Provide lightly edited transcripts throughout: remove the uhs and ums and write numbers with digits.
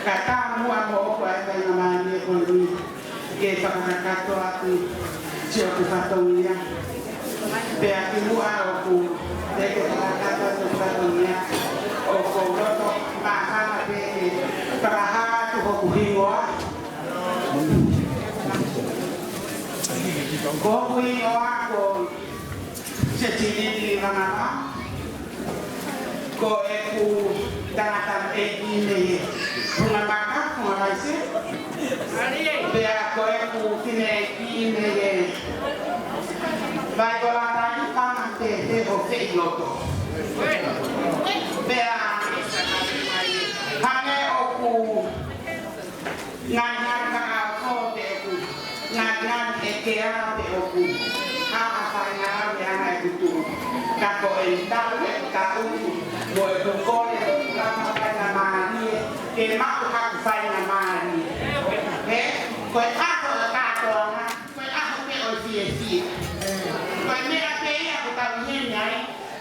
Kata mua mo ko ay kay naman ni ko ni ke pakakato ati siya ko patong niya. Kaya kimua ko deke pakakato sa patong niya. O ko roto mahana pe paraha ko ko hiwa. Ko hiwa ko sejini di mana ko eku tatan ini bunga bakar bunga maise bea ko eku kine ini vai ko la tani pamante te ho te loto bea hane oku ngan ka ko te oku ngan ekea te oku ha fa na ya na kutu ka ko entau ka uku mo e ko le la na mani ke ma ko ka fa na mani ko a ko ka ko na ko a ko pe o si ko me a pe a ko ta ni nai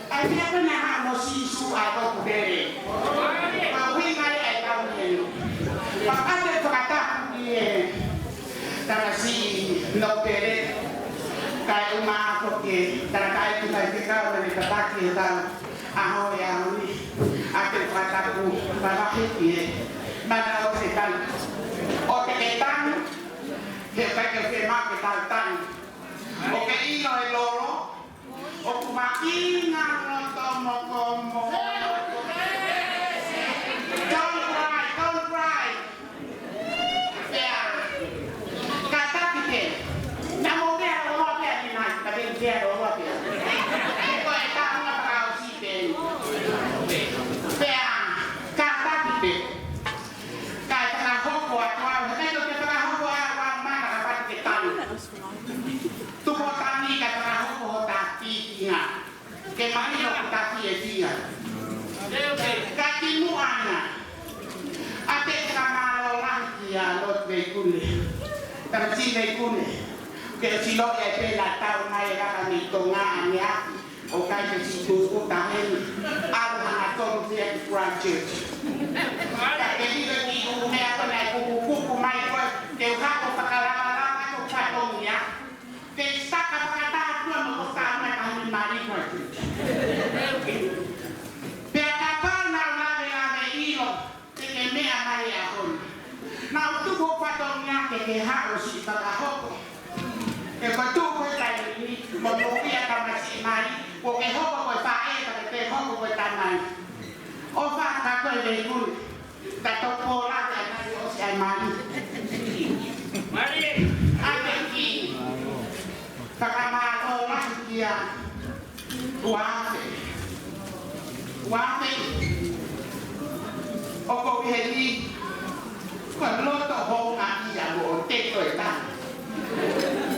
a pe ko na ha mo si su a ko ku dere ma wi mai ai ta ni pa a te ko ta ni ta si no pere kai uma ko ke ta kai ku ta ke ka ni ta ta ke ta aho ya ni ate kata ku para hiti mana o se tan o te tan ke pa ke ma ke tan o ke ino e loro o ku ma ina no tomo como don't cry yeah kata kite na mo ke o ke ni na ta ke ke o ke ko eta na pa o si te Pea, kata kita, kata nak hoko atau kita tu kita nak hoko awak mana dapat kita. Tu kota ni kata nak hoko tapi ingat, kemana yang kita dia. Kati muana, ate sama orang dia lot bekune, tersi bekune, kesilo ya pela tahu mai kami tonga ania. Okay, kasi gusto tayo ang mga Conference Church. Kasi hindi umaya ko na kukumay ko, kaya ako pagkalamalang ako patong niya. Kaya sa kapagkatahan ko, magkasama na kami mariko. Kaya kapag naulari ilog, kaya may amay ako. Nautubo patong niya, kaya halos ipagaho ko. Kaya patukoy tayo ini, mabukiya ka masih mari. Porque roupa foi faeta, porque roupa foi tamanho. O fato da coisa é muito. Da toporada, da Deus é mari. Mari! Aqui. Para matar lá dia. Uafe. O correri. Quando tô bom aqui, eu tenho que estar.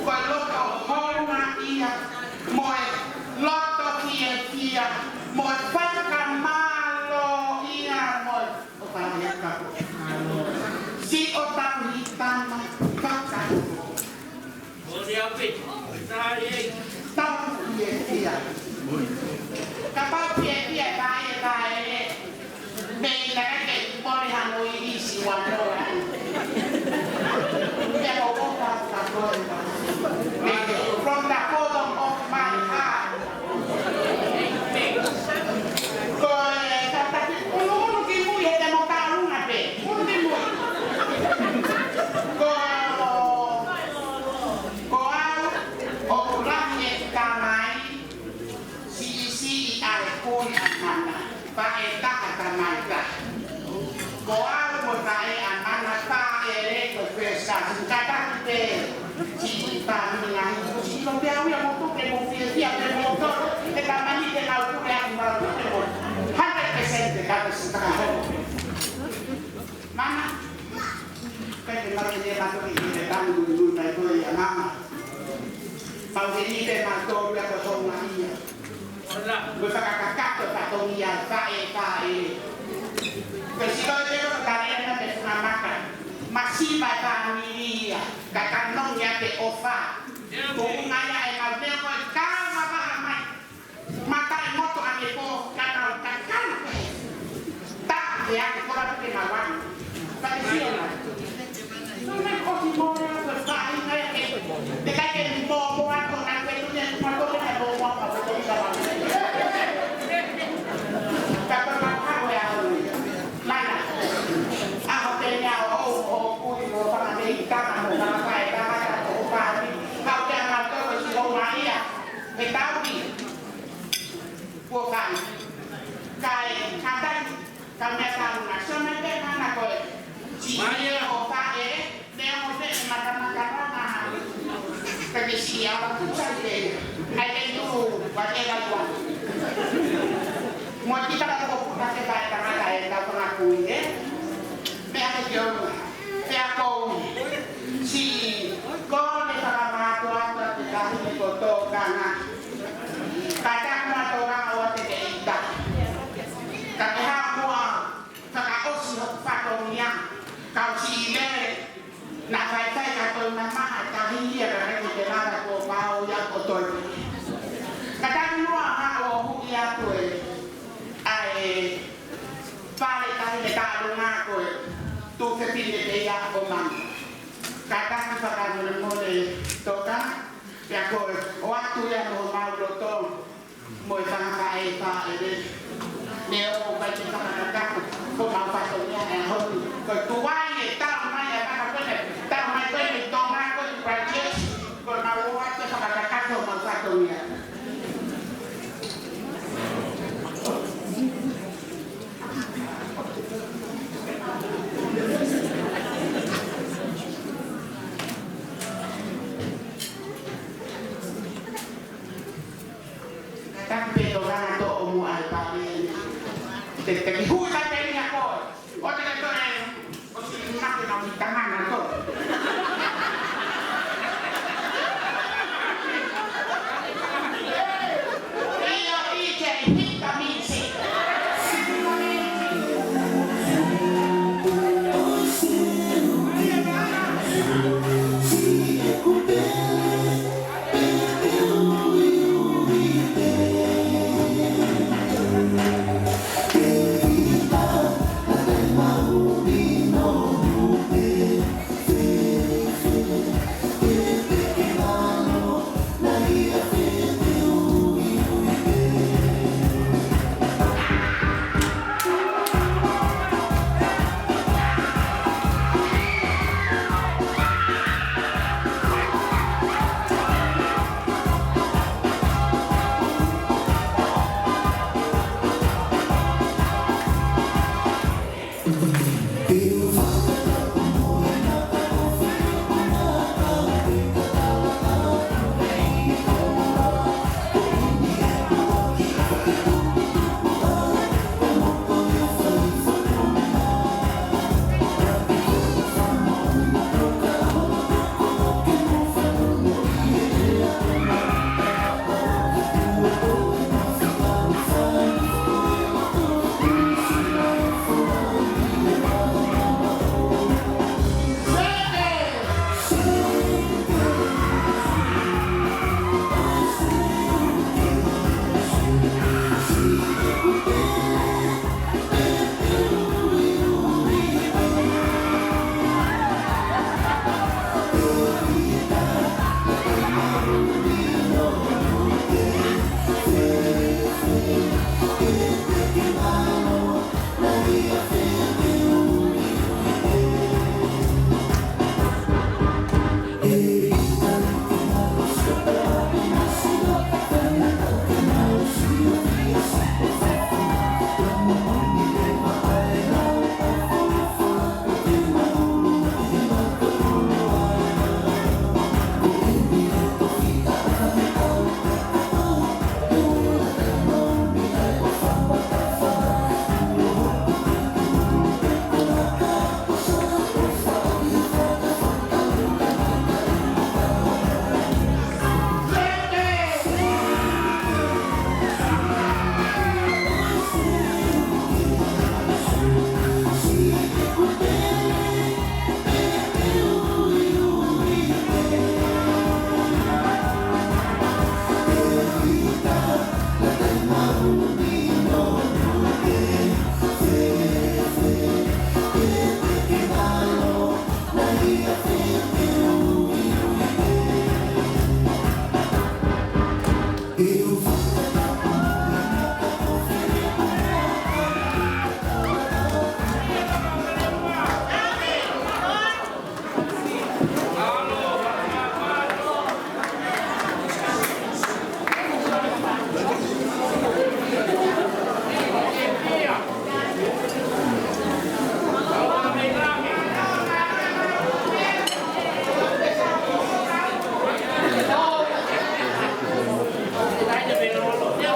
Quando tô bom aqui, moi Lotto kia moi fatkan malo ia moi opanya kapo si otang hitam fatkan odiapit tari tang kia kapal kia bae bela ke pori hanoi isi wano ya mau fatkan from the bottom of my heart Mana? Kaya kemarin dia masuk ini datang dulu naik tu ya mama. Kalau ini dia masuk dia ke rumah dia. Berkakak ke patong dia kae. Kesilo dia kalian ada tengah makan. Masih baca dia. Kakak nong ya ke ofa. Tunggu ngaya enal dia kau kau apa amai. Mata moto anepo kanal kakak. Tak ya kita pergi mawan. Tapi yo te ako si ko le para mato ata te kasi ni ko to kana kata mo to ra o te ita kata mo kaka os no pa to niya ka si le na fai ka to na ma ta hi ya ra ni te na ko pa o ya ko to kata mo ha o hu ya to ai pare kai le ka lo na ko tu se pide de ya ko man kata ka ka mo le to ka ya ko o atu ya no ma lo to mo ta ka e pa e de ne o ba ti ka ka ko ma fa to ya e ho